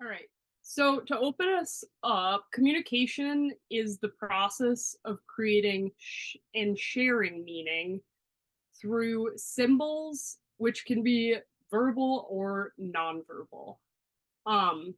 All right. So to open us up, communication is the process of creating and sharing meaning through symbols, which can be verbal or nonverbal. Um,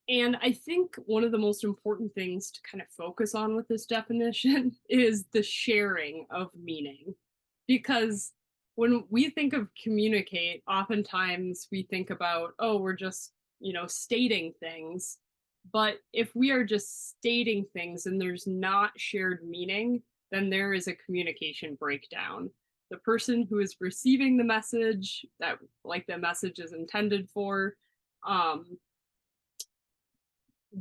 and I think one of the most important things to kind of focus on with this definition is the sharing of meaning. Because when we think of communicate, oftentimes we think about, oh, we're just, stating things. But if we are just stating things and there's not shared meaning, then there is a communication breakdown. The person who is receiving the message that like the message is intended for, um,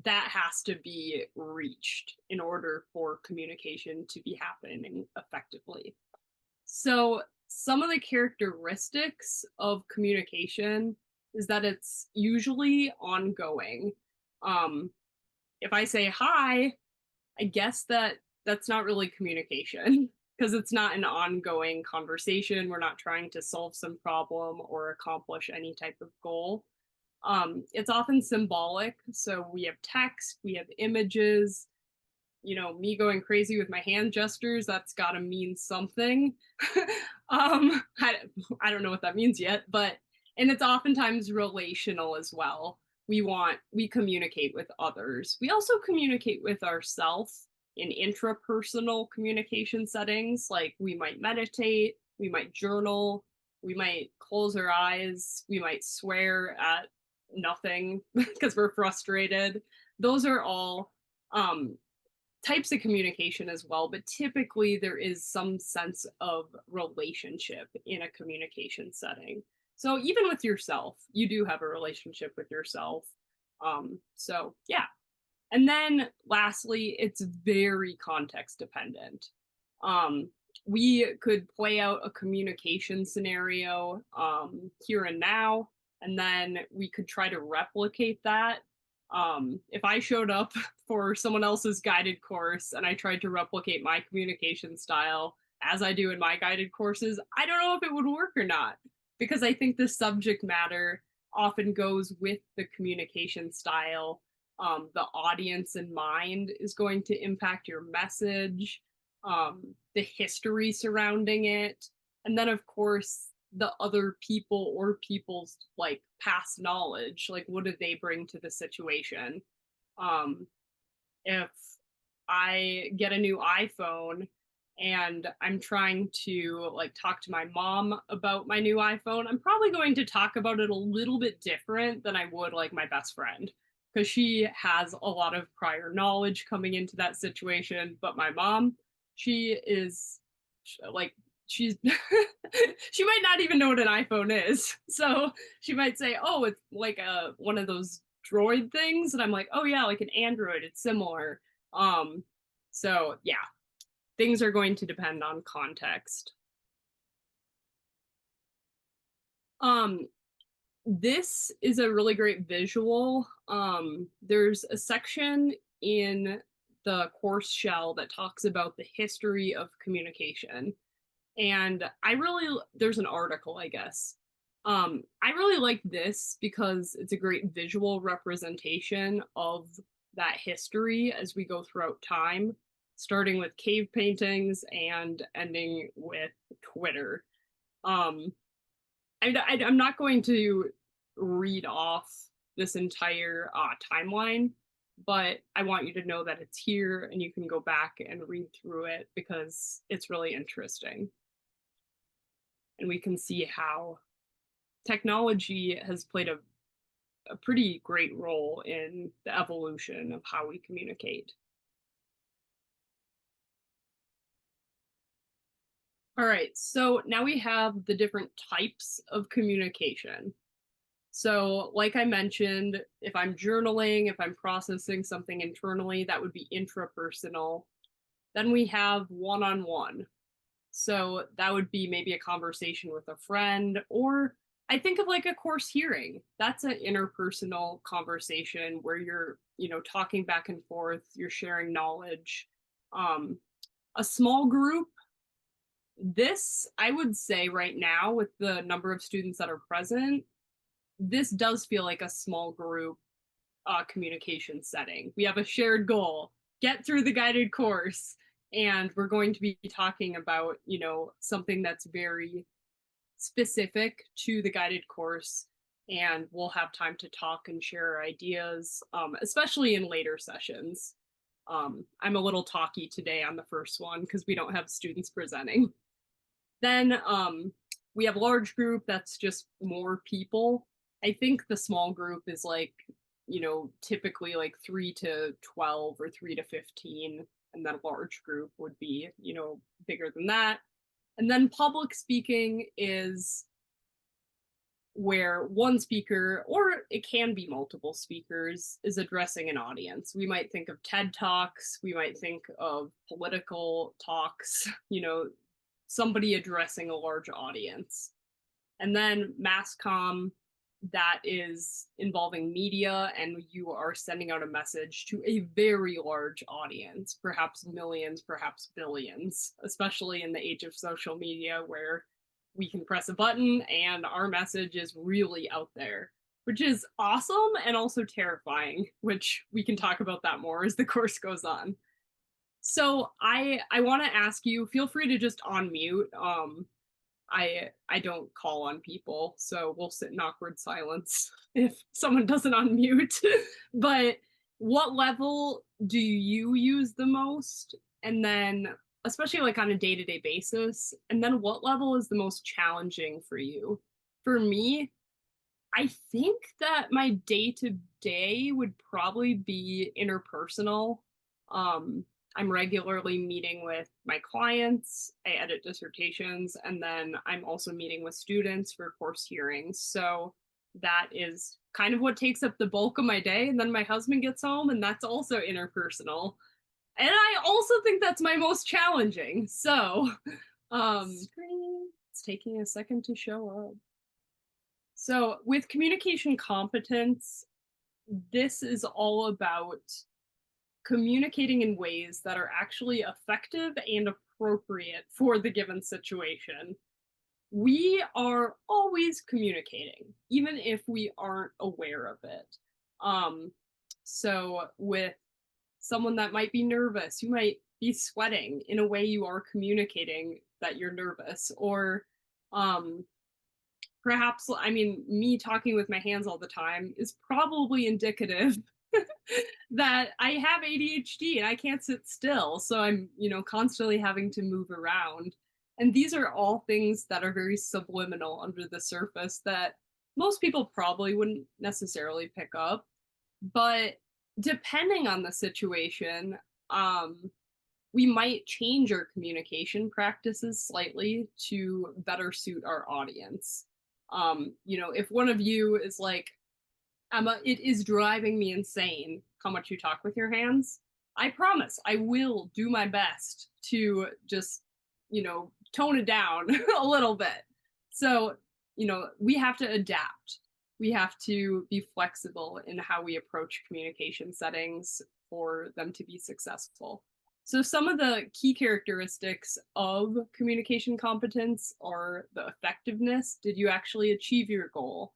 that has to be reached in order for communication to be happening effectively. So, some of the characteristics of communication is that it's usually ongoing. Um, if I say hi, I guess that's not really communication because it's not an ongoing conversation. We're not trying to solve some problem or accomplish any type of goal. It's often symbolic. So we have text, we have images, me going crazy with my hand gestures, that's got to mean something. I don't know what that means yet, but, and it's oftentimes relational as well. We communicate with others. We also communicate with ourselves in intrapersonal communication settings, like we might meditate, we might journal, we might close our eyes, we might swear at nothing because we're frustrated. Those are all types of communication as well, but typically there is some sense of relationship in a communication setting. So even with yourself, you do have a relationship with yourself. So yeah. And then lastly, it's very context dependent. Um, we could play out a communication scenario here and now, and then we could try to replicate that. If I showed up for someone else's guided course and I tried to replicate my communication style as I do in my guided courses, I don't know if it would work or not, because I think the subject matter often goes with the communication style. The audience in mind is going to impact your message, the history surrounding it, and then, of course, the other people or people's like past knowledge, like what did they bring to the situation. If I get a new iPhone and I'm trying to like talk to my mom about my new iPhone, I'm probably going to talk about it a little bit different than I would like my best friend, because she has a lot of prior knowledge coming into that situation. But my mom, she is like she's she might not even know what an iPhone is. So she might say, "Oh, it's like a one of those droid things," and I'm like, "Oh yeah, like an Android. It's similar." Um, so yeah, things are going to depend on context. Um, this is a really great visual. There's a section in the course shell that talks about the history of communication. And there's an article, I guess. I really like this because it's a great visual representation of that history as we go throughout time, starting with cave paintings and ending with Twitter. Um, I'm not going to read off this entire timeline, but I want you to know that it's here and you can go back and read through it because it's really interesting. And we can see how technology has played a pretty great role in the evolution of how we communicate. All right, so now we have the different types of communication. So, like I mentioned, if I'm journaling, if I'm processing something internally, that would be intrapersonal. Then we have one on one. So, that would be maybe a conversation with a friend, or I think of like a course hearing. That's an interpersonal conversation where you're, talking back and forth, you're sharing knowledge. Um, a small group, this I would say right now, with the number of students that are present, this does feel like a small group communication setting. We have a shared goal, get through the guided course, and we're going to be talking about, something that's very specific to the guided course, and we'll have time to talk and share our ideas, especially in later sessions. I'm a little talky today on the first one because we don't have students presenting. Then we have large group, that's just more people. I think the small group is like, typically like 3 to 12 or 3 to 15, and then a large group would be, bigger than that. And then public speaking is where one speaker, or it can be multiple speakers, is addressing an audience. We might think of TED Talks, we might think of political talks, somebody addressing a large audience. And then mass comm, that is involving media, and you are sending out a message to a very large audience, perhaps millions, perhaps billions, especially in the age of social media where we can press a button and our message is really out there, which is awesome and also terrifying, which we can talk about that more as the course goes on. So I want to ask you, feel free to just unmute. I don't call on people, so we'll sit in awkward silence if someone doesn't unmute. But what level do you use the most? And then, especially like on a day-to-day basis, and then what level is the most challenging for you? For me, I think that my day-to-day would probably be interpersonal. I'm regularly meeting with my clients, I edit dissertations, and then I'm also meeting with students for course hearings. So that is kind of what takes up the bulk of my day. And then my husband gets home, and that's also interpersonal. And I also think that's my most challenging. So it's taking a second to show up. So with communication competence, this is all about communicating in ways that are actually effective and appropriate for the given situation. We are always communicating, even if we aren't aware of it. So with someone that might be nervous, you might be sweating. In a way, you are communicating that you're nervous. Or perhaps, me talking with my hands all the time is probably indicative that I have ADHD and I can't sit still. So I'm, constantly having to move around. And these are all things that are very subliminal under the surface that most people probably wouldn't necessarily pick up. But depending on the situation, we might change our communication practices slightly to better suit our audience. If one of you is like, Emma, it is driving me insane how much you talk with your hands, I promise I will do my best to just, tone it down a little bit. So, we have to adapt. We have to be flexible in how we approach communication settings for them to be successful. So some of the key characteristics of communication competence are the effectiveness. Did you actually achieve your goal?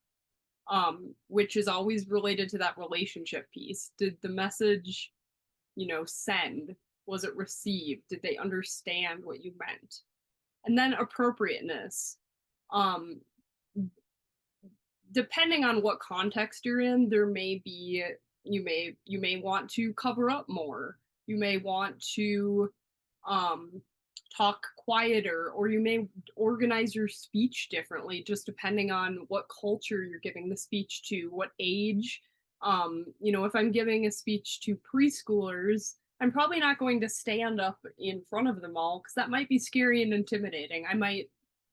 Which is always related to that relationship piece. Did the message, send? Was it received? Did they understand what you meant? And then appropriateness. Depending on what context you're in, there may be, you may want to cover up more. You may want to talk quieter, or you may organize your speech differently, just depending on what culture you're giving the speech to, what age. If I'm giving a speech to preschoolers, I'm probably not going to stand up in front of them all because that might be scary and intimidating.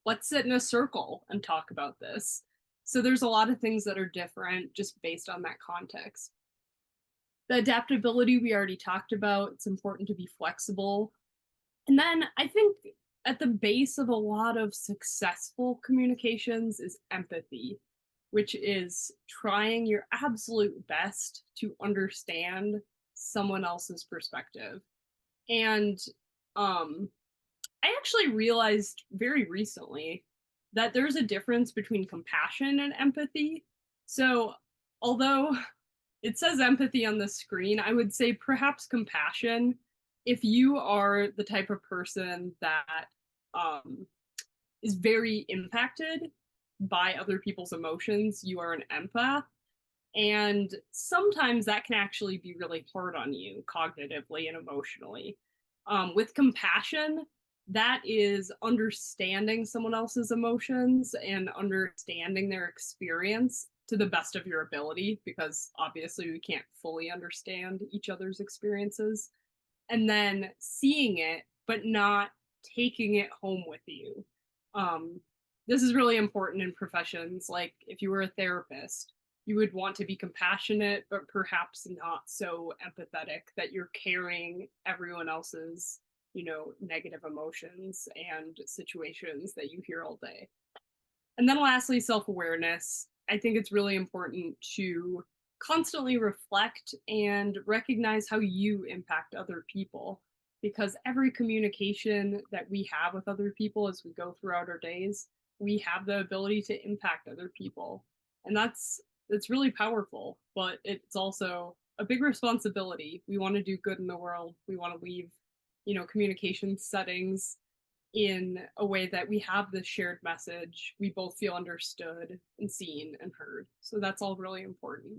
Let's sit in a circle and talk about this. So there's a lot of things that are different just based on that context. The adaptability we already talked about. It's important to be flexible. And then I think at the base of a lot of successful communications is empathy, which is trying your absolute best to understand someone else's perspective. And I actually realized very recently that there's a difference between compassion and empathy. So although It says empathy on the screen. I would say perhaps compassion. If you are the type of person that um, is very impacted by other people's emotions, you are an empath. And sometimes that can actually be really hard on you cognitively and emotionally. With compassion, that is understanding someone else's emotions and understanding their experience to the best of your ability, because obviously we can't fully understand each other's experiences. And then seeing it, but not taking it home with you. Um, this is really important in professions. Like if you were a therapist, you would want to be compassionate, but perhaps not so empathetic that you're carrying everyone else's, negative emotions and situations that you hear all day. And then lastly, self awareness. I think it's really important to constantly reflect and recognize how you impact other people, because every communication that we have with other people as we go throughout our days, we have the ability to impact other people. And that's really powerful, but it's also a big responsibility. We want to do good in the world. We want to leave, communication settings in a way that we have this shared message. We both feel understood and seen and heard. So that's all really important.